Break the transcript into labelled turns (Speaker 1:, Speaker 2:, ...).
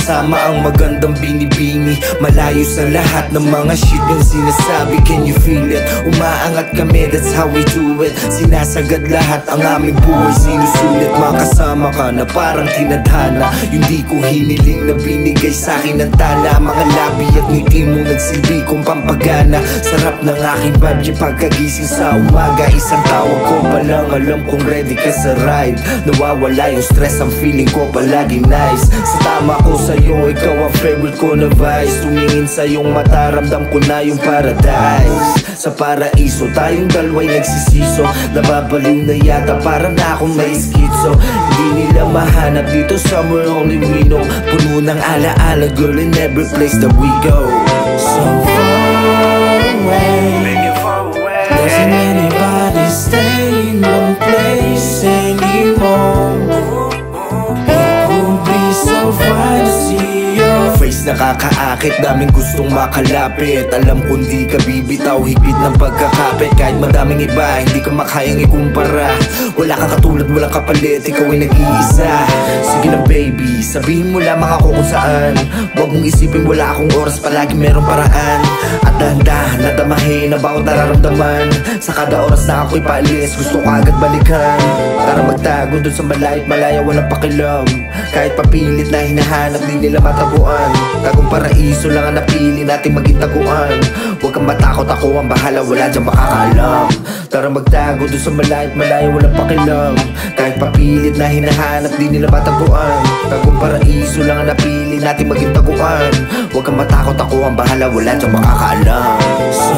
Speaker 1: kasama ang magandang binibini. Malayo sa lahat ng mga shit yung sinasabi. Can you feel it? Umaangat kami, that's how we do it. Sinasagad lahat ang aming buhay, sinusulit. Makasama ka na parang tinadhana, yung di ko hiniling na binigay sa'kin ng tala. Mga labi at ngiti mong nagsilbi kong pampagana. Sarap ng aking vibe pagkagising sa umaga. Isang tawag ko pa lang, alam kong ready ka sa ride. Nawawala yung stress, ang feeling ko palagi nice. Sa tama ko sa'yo, ikaw ang favorite ko na vice. Tumingin sa iyong mata, ramdam ko na yung paradise. Sa paraiso, tayong dalawa'y nagsisiso. Nababaliw na yata, parang na akong may schizo. Hindi nila mahanap dito, somewhere only we know. Puno ng alaala, girl, in every place that we go. So far away, doesn't anybody stay in one place anymore. It would be so fun to see your face. Nakakaakit, daming gustong makalapit. Alam kong di ka bibitaw, higpit ng pagkakapit. Kahit madaming iba, hindi ka makayang ikumpara. Wala ka katulad, walang kapalit, ikaw ay nag-iisa. Sige na baby, sabihin mo lamang ako kung saan. Huwag mong isipin wala akong oras, palagi merong paraan. At dahan-dahan na damahin na bawat nararamdaman. Sa kada oras na ako'y paalis, gusto ko agad balikan. Tara magtago dun sa malayo't malaya, walang pakilam. Kahit papilit na hinahanap, di nila matabuan. Tagong paraiso lang ang napili nating maging taguan. Huwag kang matakot, ako ang bahala, wala dyang makakaalam. Tara magtago dun sa malayo't malaya, walang pakilam. Kahit papilit na hinahanap, di nila matabuan. Tagong paraiso lang ang napili nating maging taguan. Huwag kang matakot, ako ang bahala, wala dyang makakaalam. So